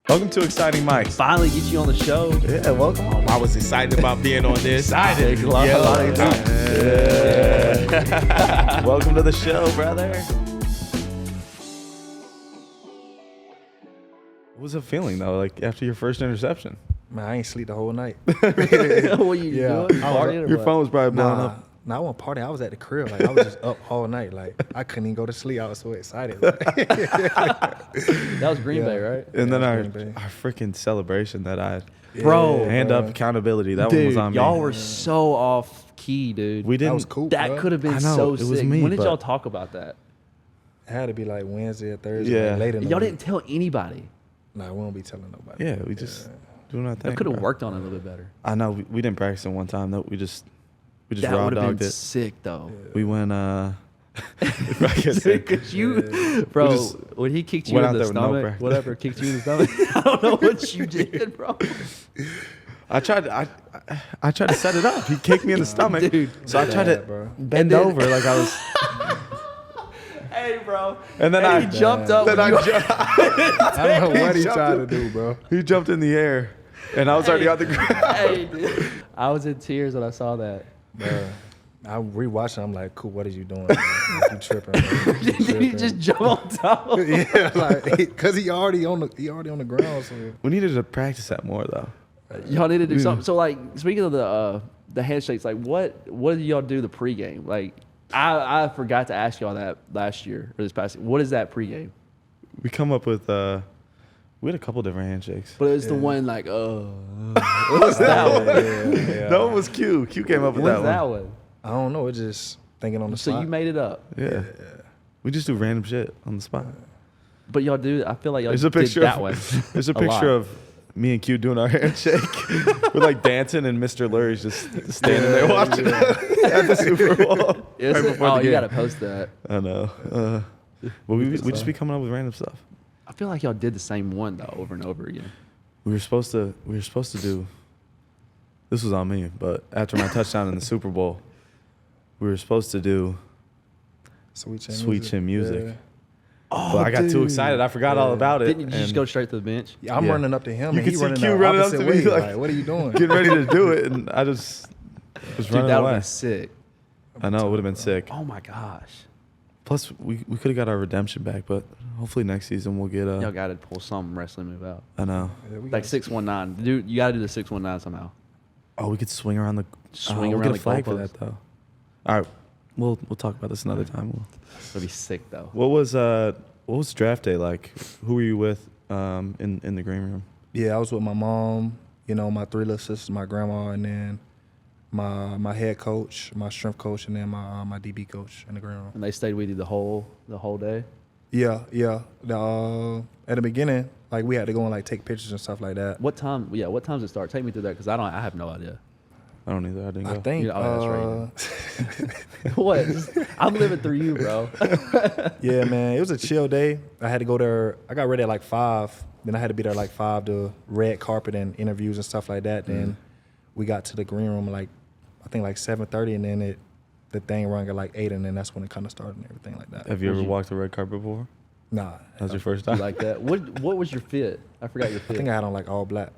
Welcome to Exciting Mics. Finally get you on the show. Yeah, welcome. Oh, I was excited about being on this. Excited. A lot of Yeah. Welcome to the show, brother. What was it feeling though? Like after your first interception? Man, I ain't sleep the whole night. What you doing? Partying or Your what? phone was probably blowing up. Nah, I wasn't partying. I was at the crib. Like I was just up all night. Like I couldn't even go to sleep. I was so excited. Like. That was Green Bay, right? And then our Green Bay. freaking celebration that I Bro. hand up accountability. That one Dude, was on me. y'all were so off key, dude. We didn't. That was cool. That bro. could have been I know, so it was sick. me, When did but- y'all talk about that? It had to be like Wednesday or Thursday. Yeah. Like late in the Y'all week. didn't tell anybody. Nah, we won't be telling nobody. Yeah, we just doing our thing. They could have bro. worked on it a little bit better. I know we didn't practice it one time. No, we just That raw would have dogged been it. sick, though. We went. Because you, bro, We just when he kicked you went in out the there with no stomach, practice. whatever, kicked you in the stomach, I don't know what you did, bro. I tried to set it up. He kicked me in the stomach. Dude. So I tried to bro. bend then- over like I was. Hey, bro. And then he jumped up. Then when you- I don't know what he jumped tried up. to do, bro. He jumped in the air, and I was already on the ground. Hey, dude. I was in tears when I saw that. Bro. I rewatched it. I'm like, cool. What are you doing? Man? Like, you tripping? Bro. You Did he tripping. just jump on top of him? Yeah, like because he already on the ground. So We needed to practice that more, though. Y'all need to do something. So, like, speaking of the handshakes, like, what did y'all do the pregame? Like, I forgot to ask y'all that last year or this past. What is that pregame? We come up with. We had a couple different handshakes. But it was the one like, what was that one? yeah. That one was Q. Q came up with What was that that one. one? I don't know. It's just thinking on the So spot. you made it up. Yeah. We just do random shit on the spot. But y'all do. I feel like y'all There's a did picture that of one. There's a lot. picture of me and Q doing our handshake. We're like dancing, and Mr. Lurie's just standing there watching it at the Super Bowl. Is right it? before Oh, the you game. got to post that. I know. Well, we just be coming up with random stuff. I feel like y'all did the same one though, over and over again. We were supposed to do. This was on me, but after my touchdown in the Super Bowl, we were supposed to do Sweet Chin Music. Yeah. But I got too excited. I forgot all about it. Didn't you just and go straight to the bench? Yeah, I'm Yeah. running up to him, You and can he see running Q the running up opposite to me, way. like, What are you doing? getting ready to do it, and I just was Dude, running that would away. have been sick. I know it would have been sick. Oh my gosh. Plus, we could have got our redemption back, but hopefully next season we'll get Y'all got to pull some wrestling move out. I know. Yeah, we Like got- 619. Dude, you got to do the 619 somehow. Oh, we could swing around the Swing we'll around get a the flag for goalpost. that though. All right, we'll talk about this another time. That'd be sick though. What was draft day like? Who were you with in the green room? Yeah, I was with my mom, my three little sisters, my grandma, and then my head coach, my strength coach, and then my DB coach in the green room. And they stayed with you the whole day. Yeah. At the beginning, like we had to go and like take pictures and stuff like that. What time? Yeah, what time does it start? Take me through that because I have no idea. I don't either. I didn't go. I think. Yeah, oh, that's what? I'm living through you, bro. Yeah, man, it was a chill day. I had to go there. I got ready at like 5. Then I had to be there like 5 to red carpet and interviews and stuff like that. Then we got to the green room like I think like 7:30, and then the thing rang at like 8, and then that's when it kind of started and everything like that. Have you ever walked the red carpet before? Nah, That was your first You time. like that? What was your fit? I forgot your I fit. think I had on like all black.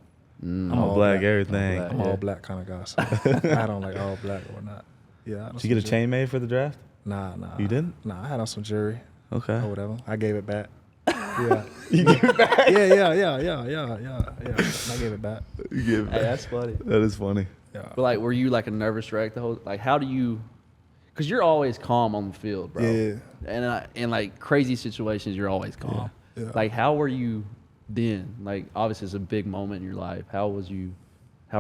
I'm all black, everything. All black. I'm Yeah. all black kind of guy. So I had on like all black or not. Yeah. Did you get a chain made for the draft? Nah. You didn't? Nah, I had on some jewelry Okay. or whatever. I gave it back. Yeah. You gave it back. Yeah. I gave it back. You gave it Hey, back. that's funny. That is funny. Yeah. But like, were you like a nervous wreck the whole? Like, how do you? Because you're always calm on the field, bro. Yeah. And in like crazy situations, you're always calm. Yeah. Like, how were you then? Like, obviously, it's a big moment in your life. How were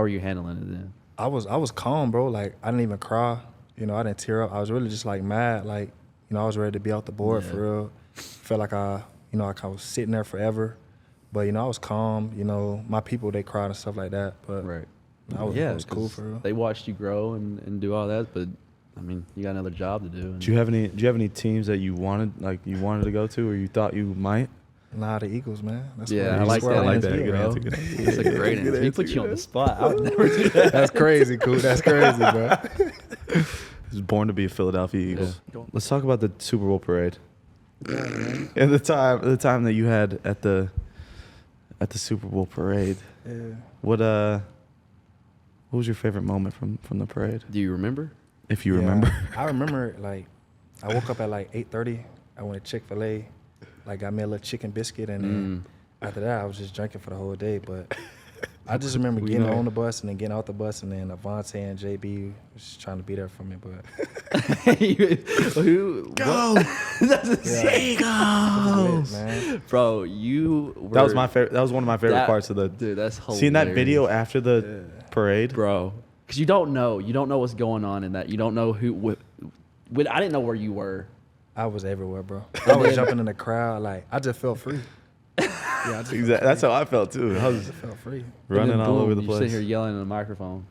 you handling it then? I was calm, bro. Like I didn't even cry. I didn't tear up. I was really just like mad. Like, I was ready to be off the board for real. Felt like I was sitting there forever. But I was calm. My people, they cried and stuff like that. But Right. I was cool 'cause for real. They watched you grow and do all that, but I mean, you got another job to do. And Do you have any teams that you wanted to go to, or you thought you might? Nah, the Eagles, man. That's yeah, where- I like that's where that. I like answer, that. Good bro. answer, good answer. That's a great Good answer. He answer, put you on good the spot. I would never do that. That's crazy, cool. That's crazy, bro. I was born to be a Philadelphia Eagle. Yeah. Let's talk about the Super Bowl parade. And the time that you had at the at the Super Bowl parade. Yeah. What was your favorite moment from the parade? Do you remember? If you remember. I remember, like, I woke up at like 8:30. I went to Chick-fil-A, like got me a little chicken biscuit, and then after that I was just drinking for the whole day. But I just remember getting on the bus and then getting off the bus, and then Avante and JB was just trying to be there for me. But Who? Go! yeah, Go! man. Bro, you were, That was my favorite. That was one of my favorite that- parts of the. Dude, that's hilarious. Seeing that video after the parade, Bro. Because you don't know what's going on in that. You don't know who. I didn't know where you were. I was everywhere, bro. I was jumping in the crowd, like I just felt free. Yeah, I just Exactly. That's how I felt too. I was felt free. running And then all boom, over the you place. sit here yelling in the microphone,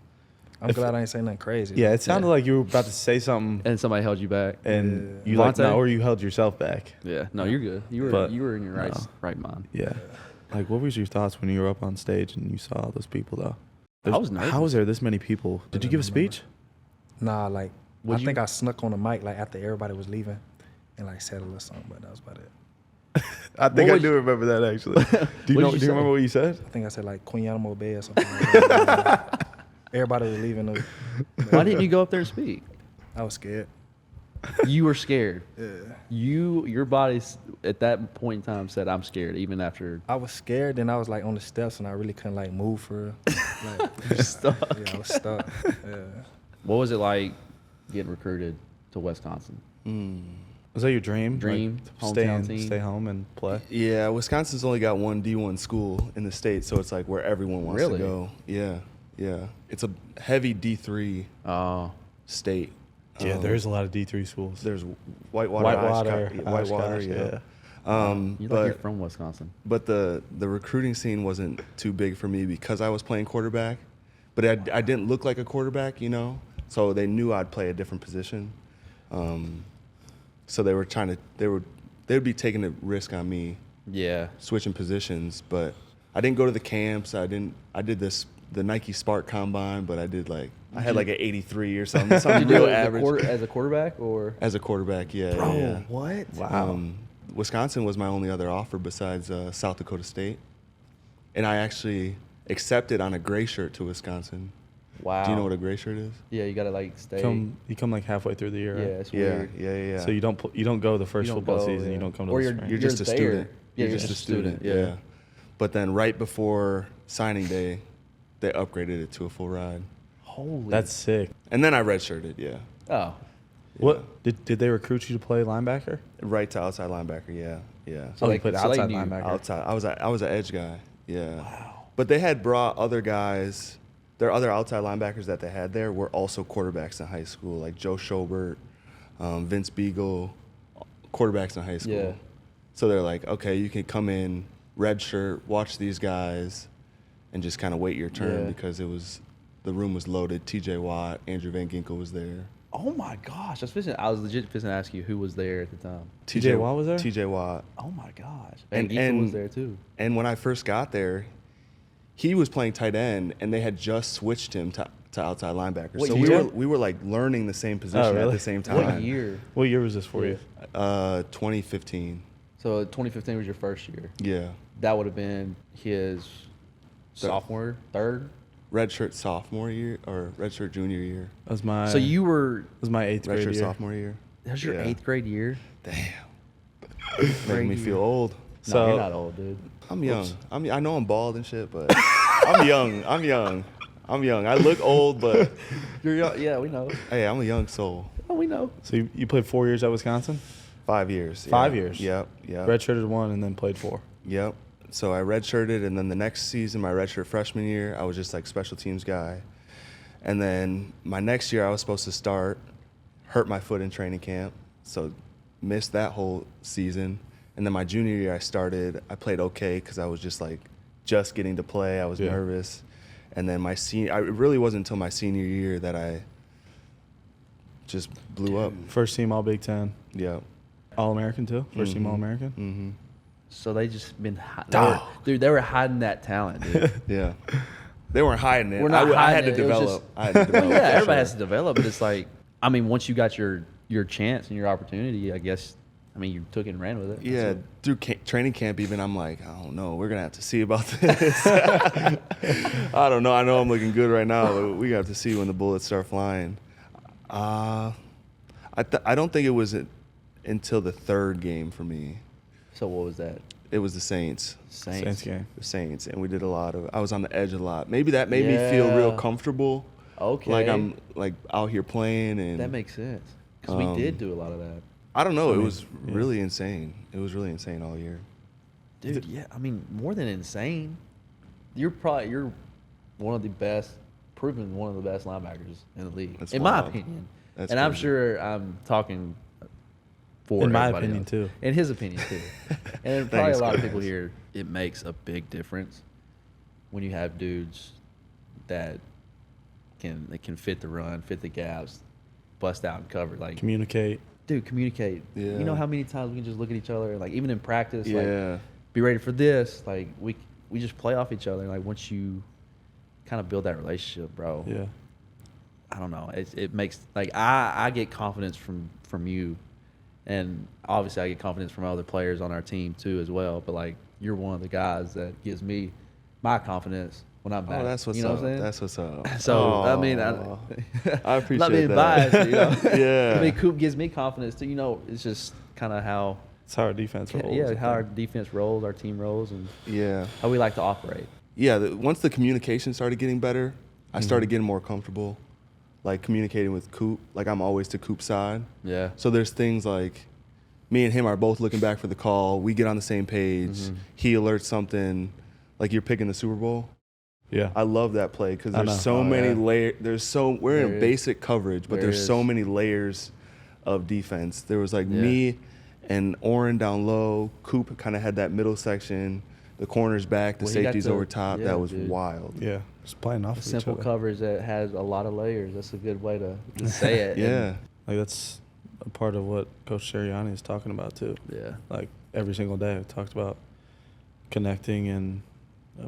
I'm glad I ain't saying nothing crazy. Yeah, it sounded like you were about to say something, and somebody held you back. and Yeah. you like Vontae? no, or you held yourself back. Yeah, no, you're good. You were in your no. right mind. Yeah. Like, what was your thoughts when you were up on stage and you saw all those people though? I was nervous. How was there this many people? Did you give a speech? Nah, like Would I think I snuck on the mic like after everybody was leaving, and like said a little something, but that was about it. I think What I was do remember that actually. Do you What know? did you Do you remember say? what you said? I think I said like Quinyon Mitchell or something. Like that. Everybody was leaving. Why didn't you go up there and speak? I was scared. You were scared. Yeah. Your body at that point in time said, "I'm scared," even after. I was scared, then I was like on the steps and I really couldn't like move for real. Like, Stuck. yeah, I was stuck. Yeah. What was it like getting recruited to Wisconsin? Was that your dream? Dream, Like, hometown team? stay home and play. Yeah, Wisconsin's only got one D1 school in the state, so it's like where everyone wants Really? to go. Yeah, yeah. It's a heavy D3 Oh, state. Yeah, there's a lot of D3 schools. There's Whitewater, Whitewater, Oshkosh, yeah. you're But from Wisconsin. but the recruiting scene wasn't too big for me because I was playing quarterback, but I didn't look like a quarterback, you know. So they knew I'd play a different position. So they were they would be taking a risk on me Yeah. switching positions, but I didn't go to the camps. I did the Nike Spark Combine, but I had like an 83 or something Did you do real it average as a quarterback or? as a quarterback. Yeah, Bro, yeah. what? Wow. Wisconsin was my only other offer besides South Dakota State, and I actually accepted on a gray shirt to Wisconsin. Wow. Do you know what a gray shirt is? Yeah, you gotta like stay. You come like halfway through the year, Yeah, right? it's Yeah, weird. yeah. So you don't go the first You don't football go, season. yeah. You don't come to Or the you're- spring. You're just a there. student. Yeah, You're just a student. Yeah. But then right before signing day, they upgraded it to a full ride, Holy. That's sick. and then I redshirted. Yeah. Oh. What did they recruit you to play linebacker? Right to outside linebacker. Yeah, yeah. So they- you played so they outside knew. linebacker. Outside. I was an edge guy. Yeah. Wow. But they had brought other guys. Their other outside linebackers that they had there were also quarterbacks in high school, like Joe Schobert, Vince Beagle, quarterbacks in high school. Yeah. So they're like, okay, you can come in, red shirt, watch these guys, and just kind of wait your turn Yeah. because the room was loaded. T.J. Watt, Andrew Van Ginkel was there. Oh my gosh! I was legit fishing to ask you who was there at the time. T.J. Watt was there? T.J. Watt. Oh my gosh! And- And and- was there too. And when I first got there, he was playing tight end, and they had just switched him to outside linebacker. What So year? we were like learning the same position really? at the same time. What year? What year was this for you? 2015. So 2015 was your first year. Yeah. That would have been his sophomore, third. Redshirt sophomore year or redshirt junior year. That was my. So you were. That was my 8th grade Redshirt year. sophomore year. That was your Yeah. 8th grade year. Damn. Making me feel old. No, So- you're not old, dude. I'm young. I know I'm bald and shit, but I'm young. I look old, but You're young. Yeah, we know. hey, I'm a young soul. Oh, we know. So you played 4 years at Wisconsin? 5 years. Yeah. 5 years? Yep. Yep. Redshirted 1 and then played 4. Yep. So I redshirted, and then the next season, my redshirt freshman year, I was just like special teams guy. And then my next year, I was supposed to start, hurt my foot in training camp, so missed that whole season. And then my junior year, I played okay because I was just getting to play. I was Yeah. nervous. And then it really wasn't until my senior year that I just blew up. First team All Big Ten. Yep. All American too? First team Mhm. All American? Mm-hmm. So they just been. Dog. They were hiding that talent, dude. Yeah. They weren't hiding it. We're not I had hiding to it. It was develop. just- I had to develop. yeah, for everybody sure. has to develop, but it's like, I mean, once you got your chance and your opportunity, I guess. I mean, you took it and ran with it. Yeah, through training camp even, I'm like, I don't know. We're going to have to see about this. I don't know. I know I'm looking good right now, but we have to see when the bullets start flying. I don't think it was until the third game for me. So what was that? It was the Saints. Saints game. The Saints, and we did a lot of. I was on the edge a lot. Maybe that made me feel real comfortable. Okay. Like I'm like out here playing, and That makes sense. Because we did do a lot of that. I don't know. It was really insane. It was really insane all year. Dude, yeah. I mean, more than insane. You're one of the best, proven one of the best linebackers in the league, That's in my wild. opinion. That's and I'm crazy. sure I'm talking for In my everybody opinion, else. too. In his opinion too. And probably Thanks, a lot of guys. people here. It makes a big difference when you have dudes that can fit the run, fit the gaps, bust out and cover. Like, Communicate. dude, communicate. Yeah. You know how many times we can just look at each other, like even in practice, Yeah. like be ready for this. Like we just play off each other. Like once you kind of build that relationship, bro. Yeah. I don't know. It makes like I get confidence from you, and obviously I get confidence from other players on our team too as well. But like you're one of the guys that gives me my confidence when I'm back. Oh, that's what's you know up. What I'm saying? That's what's up. So I mean, I appreciate not being that. biased, you know. Yeah. I mean, Coop gives me confidence too. You know, it's just kind of how It's how our defense rolls. yeah I how our think. defense rolls, our team rolls, and Yeah. how we like to operate. Yeah. Once the communication started getting better, I started getting more comfortable, like communicating with Coop. Like I'm always to Coop's side. Yeah. So there's things like me and him are both looking back for the call. We get on the same page. He alerts something, like you're picking the Super Bowl. Yeah. I love that play because I know. there's so Oh, many yeah. layers. We're There in is. basic coverage, but There there's is. so many layers of defense. There was like Yeah. me and Oren down low. Coop kind of had that middle section. The corners back, the Well, he got safeties the- over top. yeah, that was dude. wild. Yeah. Just playing off A of each simple other. coverage that has a lot of layers. That's a good way to say it. Yeah. Like that's a part of what Coach Sirianni is talking about too. Yeah. Like every single day, we talked about connecting and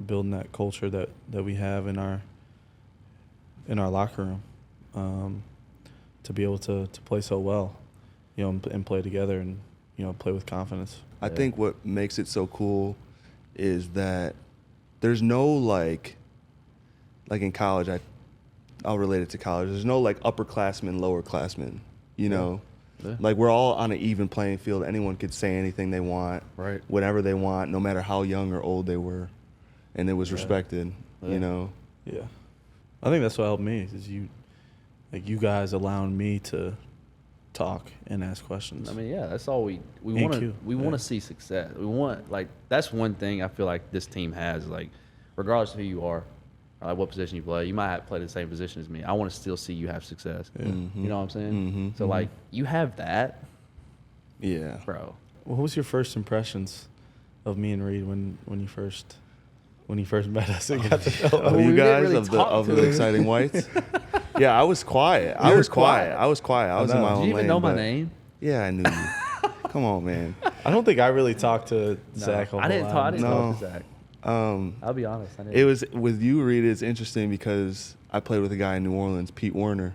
building that culture that we have in our locker room, to be able to play so well, you know, and play together and you know play with confidence. I think what makes it so cool is that there's no like in college, I'll relate it to college. There's no like upperclassmen, lowerclassmen, you know? Yeah. Like we're all on an even playing field. Anyone could say anything they want, Right. whatever they want, no matter how young or old they were. And it was respected, Yeah. you know? Yeah, I think that's what helped me is you guys allowing me to talk and ask questions. I mean, yeah, that's all we And want to Q, we yeah. want to see success. We want like that's one thing I feel like this team has like regardless of who you are, or like what position you play, you might have played the same position as me. I want to still see you have success. Yeah. You know what I'm saying? Mhm. So like you have that, Yeah. bro. What was your first impressions of me and Reed when you first met us and got to know Of Well, we you didn't guys, really of talk to the him. exciting whites? Yeah, I was quiet. I You were was quiet. quiet. I was quiet. I was in know. my Did own Do you even lane, know my but- name? Yeah, I knew you. Come on, man. I don't think I really talked to No, Zach. I didn't talk No. to Zach. Um, I'll be honest. I didn't. It was with you, Reed. It's interesting because I played with a guy in New Orleans, Pete Werner,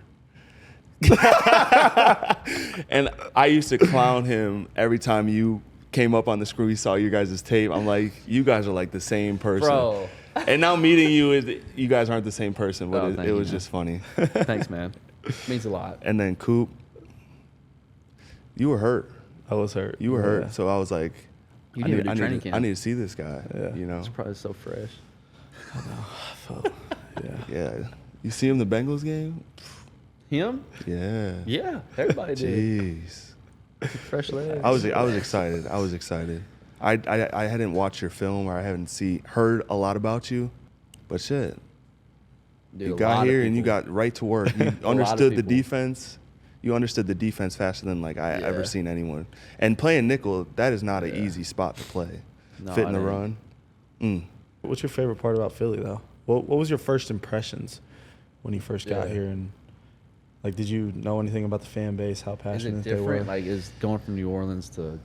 and I used to clown him every time you came up on the screen. He saw you guys' tape. I'm like, you guys are like the same person. Bro. And now meeting you, you guys aren't the same person, but Oh, it thank you, was man. just funny. Thanks, man. Means a lot. And then Coop, you were hurt. I was hurt. You were Yeah. hurt. So I was like, You I didn't even do need training to, camp. I need to see this guy. Yeah. You know? It's probably so fresh. Yeah. Yeah. You see him the Bengals game? Him? Yeah. Yeah, everybody did. Jeez. Fresh legs. I was excited. I was excited. I hadn't watched your film or I haven't heard a lot about you, but shit, Dude, you a got lot of here and you people- got right to work. You of understood the people. defense. You understood the defense faster than like I Yeah. ever seen anyone. And playing nickel, that is not an Yeah. easy spot to play. No, Fitting it the ain't. run. Mm. What's your favorite part about Philly though? What was your first impressions when you first got Yeah. here and like did you know anything about the fan base, how Is passionate it they were? different? Like, is going from New Orleans to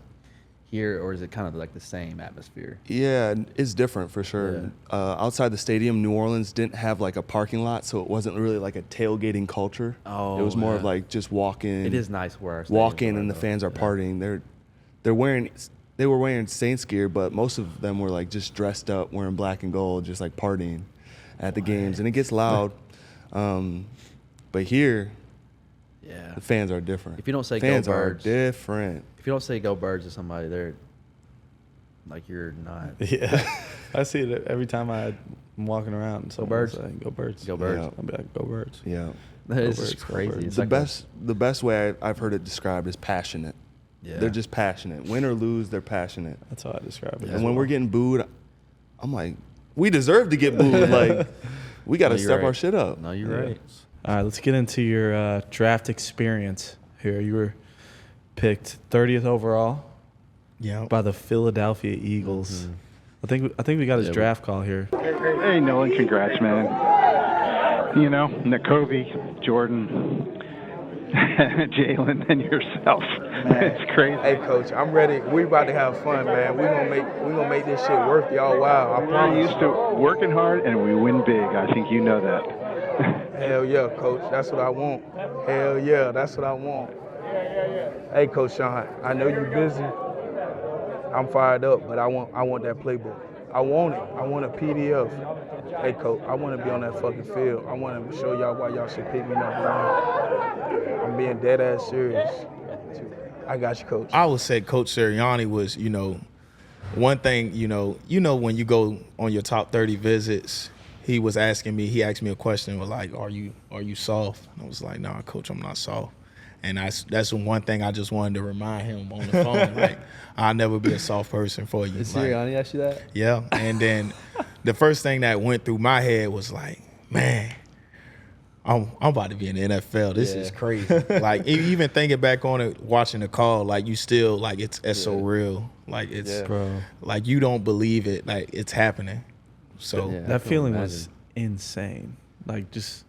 here, or is it kind of like the same atmosphere? Yeah, it's different for sure. Yeah. Outside the stadium, New Orleans didn't have like a parking lot, so it wasn't really like a tailgating culture. Oh, it was more of yeah. like just walk in. It is nice where our Walk stadiums in are, and the though. fans are Yeah. partying. they were wearing Saints gear, but most of them were like just dressed up, wearing black and gold, just like partying at the games, and it gets loud. But here, Yeah. the fans are different. If you don't say fans go are Birds, different. if you don't say go Birds to somebody, they're like you're not. Yeah, I see it every time I'm walking around. So Birds. Go Birds. Go Birds. Yeah. I'll be like, go Birds. Yeah. It's Birds, just go crazy. Birds. It's The like the best way I've heard it described is passionate. Yeah. They're just passionate. Win or lose, they're passionate. That's how I describe it. Yeah. And when we're getting booed, I'm like, we deserve to get booed. Like, we got to No, you're step right. our shit up. No, you're Yeah. right. All right, let's get into your draft experience here. You were picked 30th overall Yeah. by the Philadelphia Eagles. Mm-hmm. I think we got his Yeah, draft call here. Hey, Nolan, congrats, man. You know, Nakobe, Jordan, Jalen, and yourself. It's crazy. Hey, coach, I'm ready. We about to have fun, man. We gonna make this shit worth y'all while. I We're promise. used to working hard, and we win big. I think you know that. Hell yeah, coach. That's what I want. Hell yeah, that's what I want. Hey, Coach Sean, I know you're busy. I'm fired up, but I want that playbook. I want it. I want a PDF. Hey, Coach, I want to be on that fucking field. I want to show y'all why y'all should pick me number one. I'm being dead ass serious. I got you, Coach. I would say Coach Sirianni was, one thing, when you go on your top 30 visits, he asked me a question, was like, are you soft? And I was like, nah, Coach, I'm not soft. And that's one thing I just wanted to remind him on the phone. Like, I'll never be a soft person for you. Did Like, Sirianni ask you that? yeah. And then the first thing that went through my head was like, man, I'm about to be in the NFL. This is Yeah. crazy. Like, even thinking back on it, watching the call, like, you still, like, it's so real. Like, it's, Bro, like, you don't believe it. Like, it's happening. So, Yeah. I that can feeling was imagine. insane. Like, just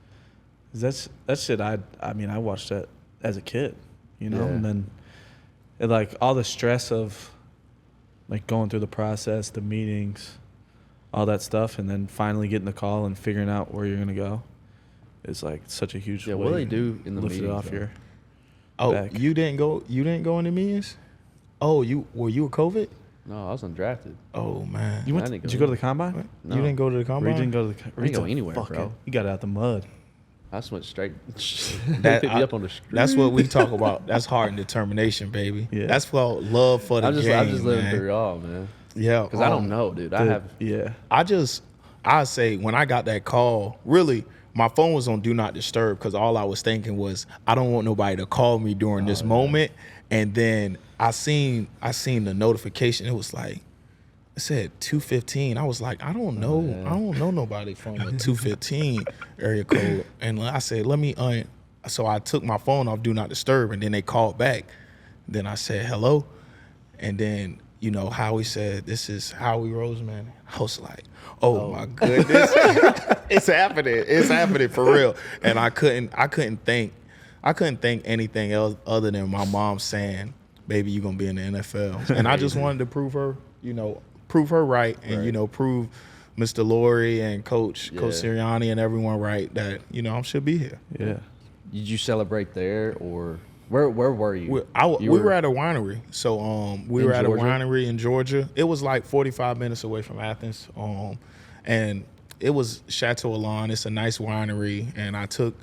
that shit. I watched that as a kid, Yeah. and then like all the stress of like going through the process, the meetings, all that stuff, and then finally getting the call and figuring out where you're gonna go is like such a huge. Yeah, what do weight they do in the lifted meetings, off though? your back. you didn't go in the meetings? Oh, were you a COVID? No, I was undrafted. Oh, man. You I went? didn't Did go you go to either. the combine? No. You didn't go to the Reed combine? didn't go to the. I didn't go anywhere, fucking- bro. You got out the mud. I just went straight. That- picked me I- up on the street. That's what we talk about. That's heart and determination, baby. Yeah. That's called love for the I'm just game, living man. through it all, man. Yeah. Because I don't know, dude. I The- have. Yeah. I say when I got that call, really, my phone was on Do Not Disturb because all I was thinking was I don't want nobody to call me during this moment. And then I seen the notification. It was like, it said 215. I was like, I don't know nobody from a 215 area code. And I said, so I took my phone off Do Not Disturb, and then they called back. Then I said, hello. And then, Howie said, this is Howie Roseman. I was like, oh my goodness. It's happening. It's happening for real. And I couldn't think anything else other than my mom saying, baby, you're gonna be in the NFL. And I just wanted to prove her right, and prove Mr. Laurie and Coach Sirianni and everyone right that I should be here. Yeah. Did you celebrate there or where were you? We were at a winery. So we were at Georgia? a winery in Georgia. It was like 45 minutes away from Athens. And it was Chateau Alon. It's a nice winery, and I took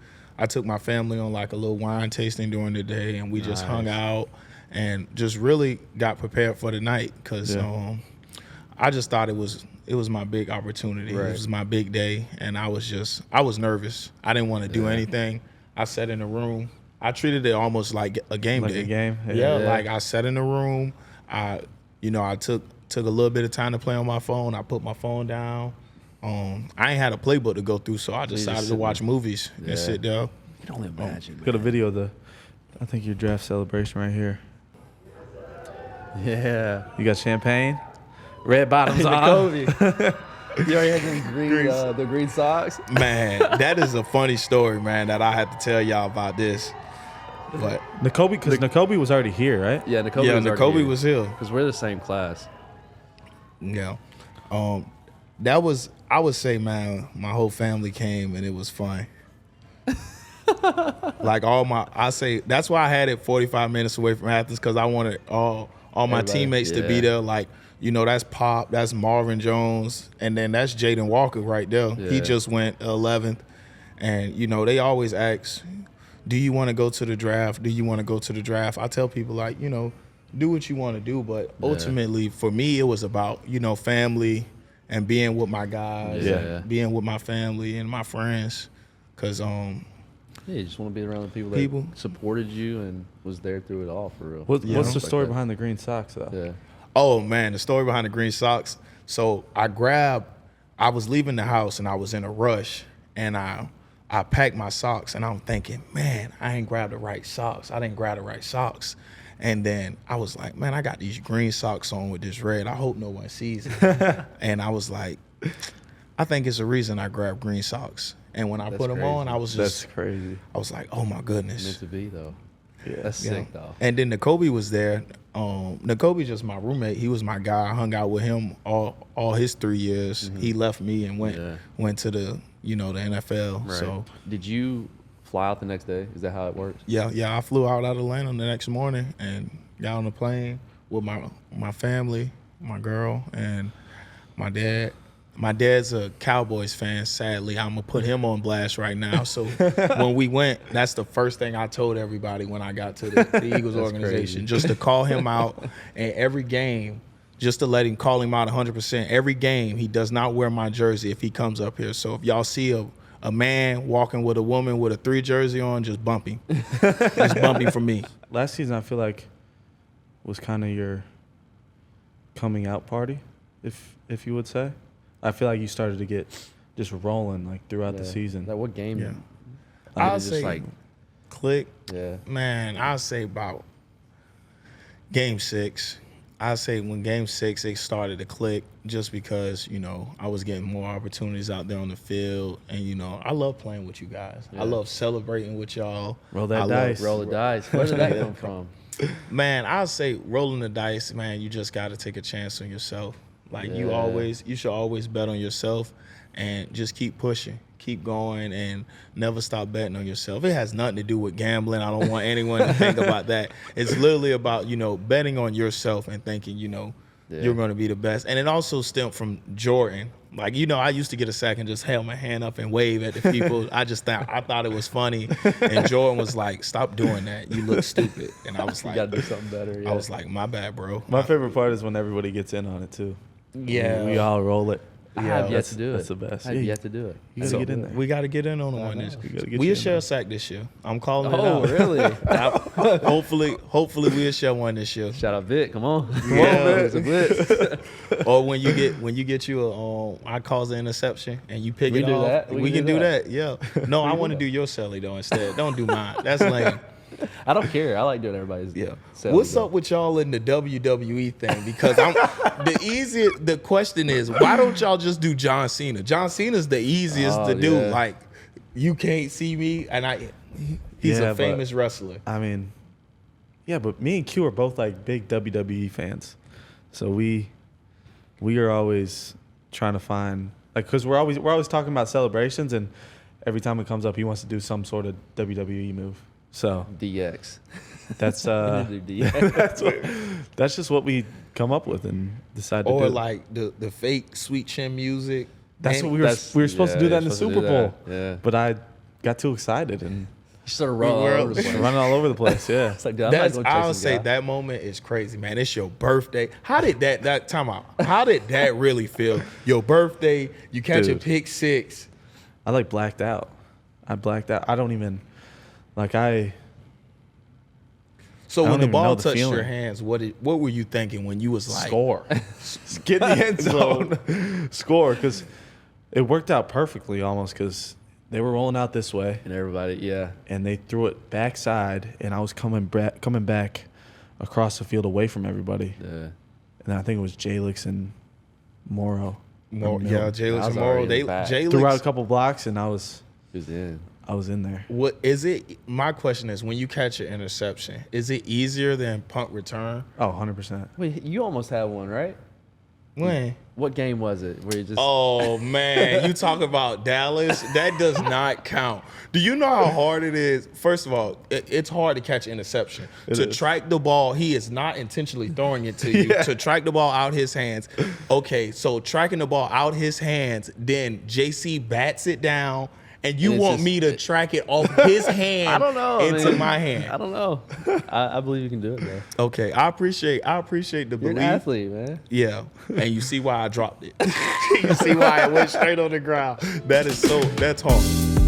my family on like a little wine tasting during the day, and we just hung out and just really got prepared for the night because I just thought it was my big opportunity. Right. It was my big day, and I was nervous. I didn't want to do anything. I sat in the room. I treated it almost like a game Like day. a game? Yeah, Yeah. like I sat in the room. I took a little bit of time to play on my phone. I put my phone down. I ain't had a playbook to go through, so I decided to sit watch there. movies and sit there. You can only imagine. Got a video of I think your draft celebration right here. Yeah. You got champagne, red bottoms on. Kobe. You already had the green socks? Man, that is a funny story, man, that I had to tell y'all about this. But Nakobe, because Nakobe was already here, right? Yeah, Nakobe yeah, was Nakobe was here. Because we're the same class. Yeah. That was, I would say, man, my whole family came and it was fun. Like that's why I had it 45 minutes away from Athens, because I wanted all all my Everybody, teammates to be yeah. there. Like, you know, that's Pop, that's Marvin Jones, and then that's Jaden Walker right there. He Yeah. just went 11th. And, you know, they always ask, do you want to go to the draft? Do you want to go to the draft? I tell people, like, you know, do what you want to do. But ultimately, for me, it was about, you know, family and being with my guys, Yeah. being with my family and my friends. Because, Yeah, you just want to be around the people that People. supported you and was there through it all for real. What's the Like story that. behind the green socks, though? Yeah. oh, man, the story behind the green socks. So I was leaving the house and I was in a rush. And I packed my socks and I'm thinking, man, I ain't grabbed the right socks. I didn't grab the right socks. And then I was like, man, I got these green socks on with this red. I hope no one sees it. And I was like, I think it's the reason I grabbed green socks. And when I That's put them on, crazy. I was That's just, crazy. I was like, oh my goodness. Meant to be though. Yeah. That's Yeah. sick though. And then Nakobe was there. Nakobe just my roommate. He was my guy. I hung out with him all his 3 years. He left me and went to the the NFL. Right. So Did you fly out the next day? Is that how it works? yeah, I flew out of Atlanta the next morning and got on the plane with my family, my girl, and my dad. My dad's a Cowboys fan, sadly. I'm going to put him on blast right now. So when we went, that's the first thing I told everybody when I got to the Eagles organization, just to call him out. And every game, just to let him call him out 100%. Every game, he does not wear my jersey if he comes up here. So if y'all see a man walking with a woman with a 3 jersey on, just bump him. Just bump him for me. Last season, I feel like was kind of your coming out party, if you would say. I feel like you started to get just rolling like throughout the Yeah. season. Like what game? Yeah. I I'll was just say like, click. yeah. Man, I'll say about game 6. I say when game 6 it started to click just because, I was getting more opportunities out there on the field. And, I love playing with you guys. Yeah. I love celebrating with y'all. Roll that I dice. Roll the dice. Where did that come from? Man, I'll say rolling the dice, man, you just got to take a chance on yourself. Like Yeah. you should always bet on yourself and just keep pushing, keep going, and never stop betting on yourself. It has nothing to do with gambling. I don't want anyone to think about that. It's literally about, betting on yourself and thinking, you're going to be the best. And it also stemmed from Jordan. Like, I used to get a sack and just held my hand up and wave at the people. I thought it was funny. And Jordan was like, stop doing that. You look stupid. And I was You like, got to do something better. Yeah. I was like, my bad, bro. My favorite part is when everybody gets in on it too. Yeah. we all roll it. I have yet that's- to do it. That's the best. I have Yeah, yet to do it. You gotta So get in there. We got to get in on one this. You gotta get We'll you in share there. a sack this year. I'm calling it Oh, out. really? Hopefully we'll share one this year. Shout out Vic. Come on. Come Yeah. on, man. It's a blitz. Or when you get you a I cause an interception and you pick We it do off. that? We can do that. Yeah. No, I want to do your celly though instead. Don't do mine. That's lame. I don't care. I like doing everybody's. Yeah. selling What's though. up with y'all in the WWE thing? Because the question is, why don't y'all just do John Cena? John Cena's the easiest Oh, to do. yeah. Like, you can't see me, and he's Yeah, a but- famous wrestler. I mean, yeah, but me and Q are both like big WWE fans, so we are always trying to find because we're always talking about celebrations, and every time it comes up, he wants to do some sort of WWE move. So DX. that's Do DX. that's just what we come up with and decide to Or do. like the fake sweet chin music. That's And what we were supposed to do yeah, that in the you're supposed to Super do Bowl, that. Yeah. but I got too excited and You sort of run all were- over the place. running all over the place. Yeah. It's like, dude, I'm not That's gonna chase I'll this say guy. that moment is crazy, man. It's your birthday. How did that time out? How did that really feel? Your birthday, you catch a Dude. pick 6. I like blacked out. I blacked out. I don't even like So I when don't the even know ball the touched your feeling. hands, what were you thinking when you was like score. Get in the end zone. Score because it worked out perfectly almost because they were rolling out this way And everybody, yeah. and they threw it backside and I was coming back across the field away from everybody. Yeah. And I think it was Jalix and Morrow. More, Or yeah, Miller. Jalen I was tomorrow. already in They the back. Threw out a Jalen. couple blocks and I was Who's in? in there. What is it? My question is, when you catch an interception, is it easier than punt return? Oh, 100%. Wait, you almost had one, right? When What game was it? Where you just Oh man, you talk about Dallas? That does not count. Do you know how hard it is? First of all, it's hard to catch an interception. To track the ball, he is not intentionally throwing it to you. To track the ball out his hands. Okay, so tracking the ball out his hands, then JC bats it down, and you And it's want just- me to track it off his hand I don't know, into man. my hand. I don't know. I believe you can do it, though. Okay, I appreciate the You're belief. an athlete, man. Yeah, and you see why I dropped it. You see why it went straight on the ground. That's hard.